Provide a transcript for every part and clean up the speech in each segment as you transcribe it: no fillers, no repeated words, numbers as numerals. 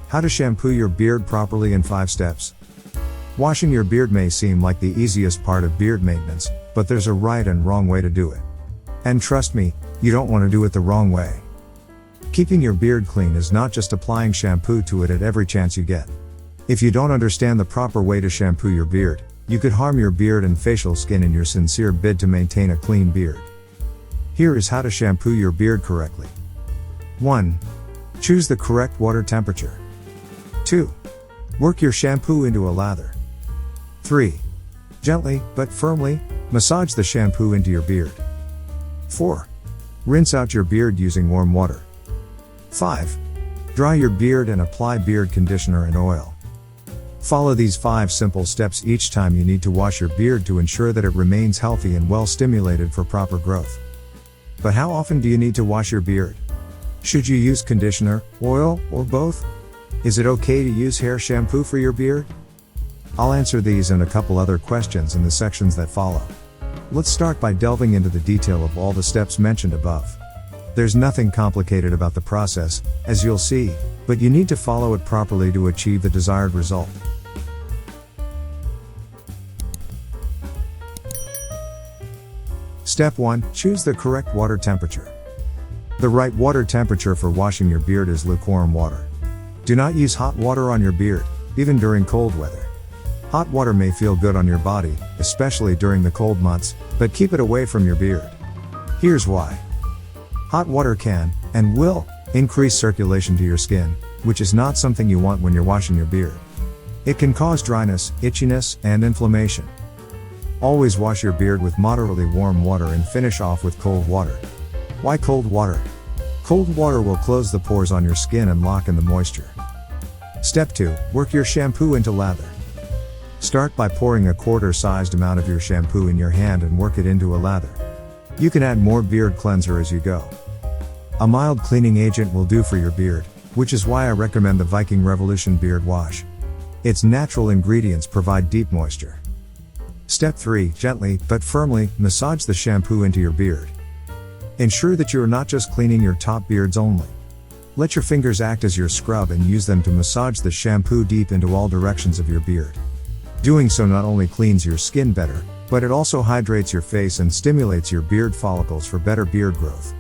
How to shampoo your beard properly in 5 steps. Washing your beard may seem like the easiest part of beard maintenance, but there's a right and wrong way to do it. And trust me, you don't want to do it the wrong way. Keeping your beard clean is not just applying shampoo to it at every chance you get. If you don't understand the proper way to shampoo your beard, you could harm your beard and facial skin in your sincere bid to maintain a clean beard. Here is how to shampoo your beard correctly. 1. Choose the correct water temperature. 2. Work your shampoo into a lather. 3. Gently, but firmly, massage the shampoo into your beard. 4. Rinse out your beard using warm water. 5. Dry your beard and apply beard conditioner and oil. Follow these 5 simple steps each time you need to wash your beard to ensure that it remains healthy and well stimulated for proper growth. But how often do you need to wash your beard? Should you use conditioner, oil, or both? Is it okay to use hair shampoo for your beard? I'll answer these and a couple other questions in the sections that follow. Let's start by delving into the detail of all the steps mentioned above. There's nothing complicated about the process, as you'll see, but you need to follow it properly to achieve the desired result. Step 1. Choose the correct water temperature. The right water temperature for washing your beard is lukewarm water. Do not use hot water on your beard, even during cold weather. Hot water may feel good on your body, especially during the cold months, but keep it away from your beard. Here's why. Hot water can, and will, increase circulation to your skin, which is not something you want when you're washing your beard. It can cause dryness, itchiness, and inflammation. Always wash your beard with moderately warm water and finish off with cold water. Why cold water? Cold water will close the pores on your skin and lock in the moisture. Step 2. Work your shampoo into lather. Start by pouring a quarter-sized amount of your shampoo in your hand and work it into a lather. You can add more beard cleanser as you go. A mild cleaning agent will do for your beard, which is why I recommend the Viking Revolution Beard Wash. Its natural ingredients provide deep moisture. Step 3. Gently, but firmly, massage the shampoo into your beard. Ensure that you are not just cleaning your top beards only. Let your fingers act as your scrub and use them to massage the shampoo deep into all directions of your beard. Doing so not only cleans your skin better, but it also hydrates your face and stimulates your beard follicles for better beard growth.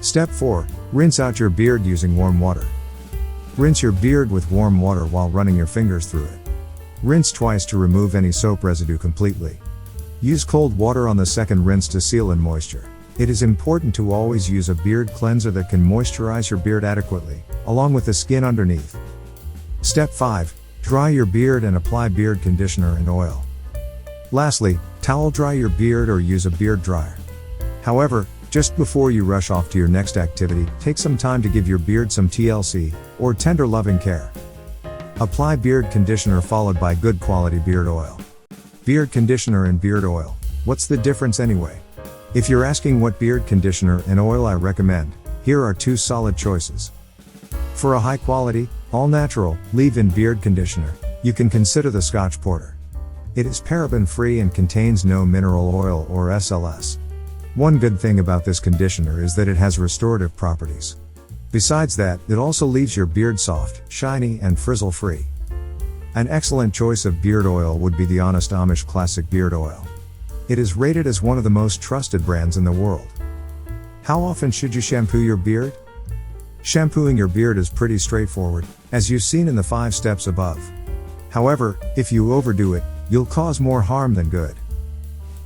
Step 4. Rinse out your beard using warm water. Rinse your beard with warm water while running your fingers through it. Rinse twice to remove any soap residue completely. Use cold water on the second rinse to seal in moisture. It is important to always use a beard cleanser that can moisturize your beard adequately, along with the skin underneath. Step 5. Dry your beard and apply beard conditioner and oil. Lastly, towel dry your beard or use a beard dryer. However, just before you rush off to your next activity, take some time to give your beard some TLC, or tender loving care. Apply beard conditioner followed by good quality beard oil. Beard conditioner and beard oil. What's the difference anyway? If you're asking what beard conditioner and oil I recommend, here are 2 solid choices. For a high quality, all natural, leave-in beard conditioner, you can consider the Scotch Porter. It is paraben free and contains no mineral oil or SLS. One good thing about this conditioner is that it has restorative properties. Besides that, it also leaves your beard soft, shiny, and frizzle-free. An excellent choice of beard oil would be the Honest Amish Classic Beard Oil. It is rated as one of the most trusted brands in the world. How often should you shampoo your beard? Shampooing your beard is pretty straightforward, as you've seen in the 5 steps above. However, if you overdo it, you'll cause more harm than good.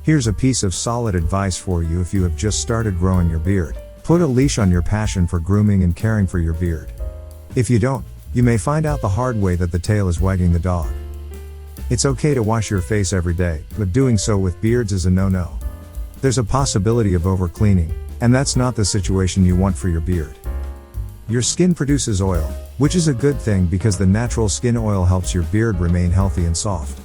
Here's a piece of solid advice for you if you have just started growing your beard. Put a leash on your passion for grooming and caring for your beard. If you don't, you may find out the hard way that the tail is wagging the dog. It's okay to wash your face every day, but doing so with beards is a no-no. There's a possibility of overcleaning, and that's not the situation you want for your beard. Your skin produces oil, which is a good thing because the natural skin oil helps your beard remain healthy and soft.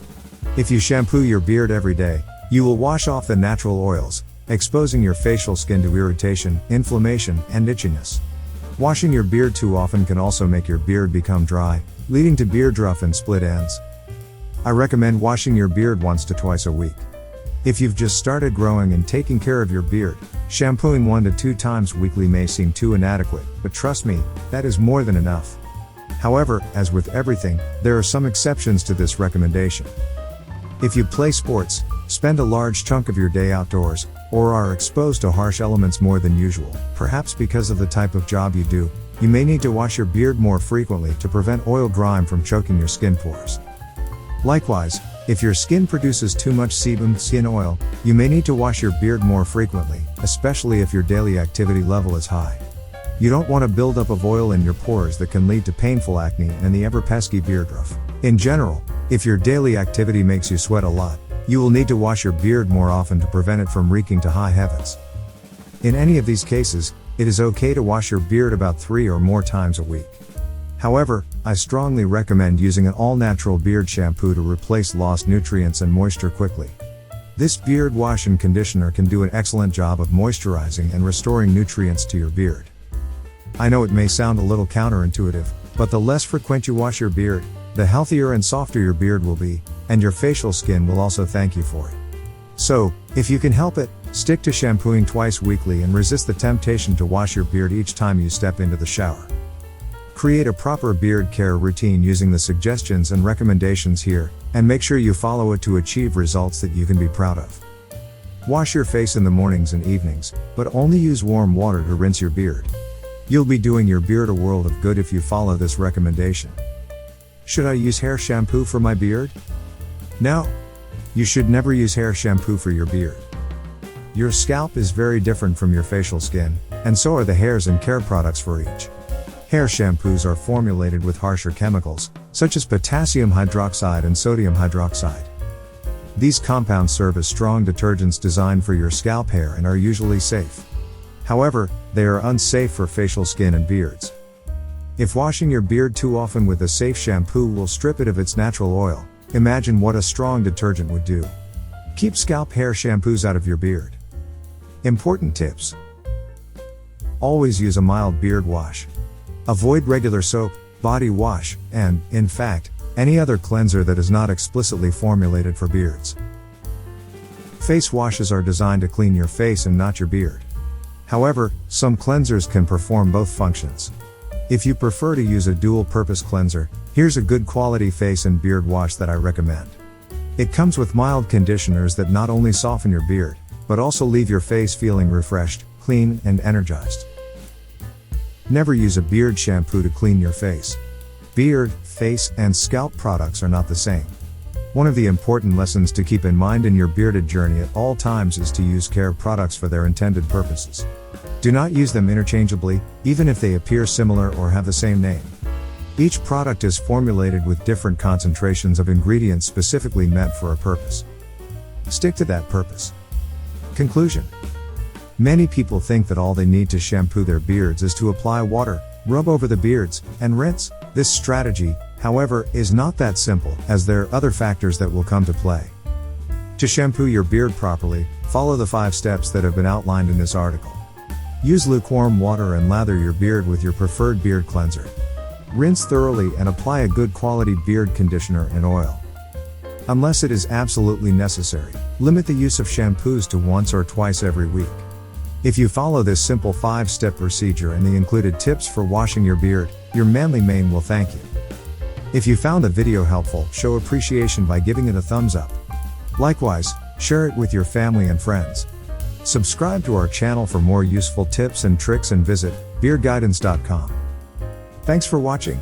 If you shampoo your beard every day, you will wash off the natural oils, exposing your facial skin to irritation, inflammation, and itchiness. Washing your beard too often can also make your beard become dry, leading to beard rough and split ends. I recommend washing your beard once to twice a week. If you've just started growing and taking care of your beard, shampooing 1 to 2 times weekly may seem too inadequate, but trust me, that is more than enough. However, as with everything, there are some exceptions to this recommendation. If you play sports, spend a large chunk of your day outdoors, or are exposed to harsh elements more than usual, perhaps because of the type of job you do, you may need to wash your beard more frequently to prevent oil grime from choking your skin pores. Likewise, if your skin produces too much sebum, skin oil, you may need to wash your beard more frequently, especially if your daily activity level is high. You don't want a buildup of oil in your pores that can lead to painful acne and the ever-pesky beard rough. In general, if your daily activity makes you sweat a lot, you will need to wash your beard more often to prevent it from reeking to high heavens. In any of these cases, it is okay to wash your beard about 3 or more times a week. However, I strongly recommend using an all-natural beard shampoo to replace lost nutrients and moisture quickly. This beard wash and conditioner can do an excellent job of moisturizing and restoring nutrients to your beard. I know it may sound a little counterintuitive, but the less frequent you wash your beard, the healthier and softer your beard will be, and your facial skin will also thank you for it. So, if you can help it, stick to shampooing twice weekly and resist the temptation to wash your beard each time you step into the shower. Create a proper beard care routine using the suggestions and recommendations here, and make sure you follow it to achieve results that you can be proud of. Wash your face in the mornings and evenings, but only use warm water to rinse your beard. You'll be doing your beard a world of good if you follow this recommendation. Should I use hair shampoo for my beard? No. You should never use hair shampoo for your beard. Your scalp is very different from your facial skin, and so are the hairs and care products for each. Hair shampoos are formulated with harsher chemicals, such as potassium hydroxide and sodium hydroxide. These compounds serve as strong detergents designed for your scalp hair and are usually safe. However, they are unsafe for facial skin and beards. If washing your beard too often with a safe shampoo will strip it of its natural oil, imagine what a strong detergent would do. Keep scalp hair shampoos out of your beard. Important tips. Always use a mild beard wash. Avoid regular soap, body wash, and, in fact, any other cleanser that is not explicitly formulated for beards. Face washes are designed to clean your face and not your beard. However, some cleansers can perform both functions. If you prefer to use a dual-purpose cleanser, here's a good quality face and beard wash that I recommend. It comes with mild conditioners that not only soften your beard, but also leave your face feeling refreshed, clean, and energized. Never use a beard shampoo to clean your face. Beard, face, and scalp products are not the same. One of the important lessons to keep in mind in your bearded journey at all times is to use care products for their intended purposes. Do not use them interchangeably, even if they appear similar or have the same name. Each product is formulated with different concentrations of ingredients specifically meant for a purpose. Stick to that purpose. Conclusion. Many people think that all they need to shampoo their beards is to apply water, rub over the beards, and rinse. This strategy, however, is not that simple, as there are other factors that will come to play. To shampoo your beard properly, follow the 5 steps that have been outlined in this article. Use lukewarm water and lather your beard with your preferred beard cleanser. Rinse thoroughly and apply a good quality beard conditioner and oil. Unless it is absolutely necessary, limit the use of shampoos to once or twice every week. If you follow this simple 5-step procedure and the included tips for washing your beard, your manly mane will thank you. If you found the video helpful, show appreciation by giving it a thumbs up. Likewise, share it with your family and friends. Subscribe to our channel for more useful tips and tricks and visit beardguidance.com. Thanks for watching.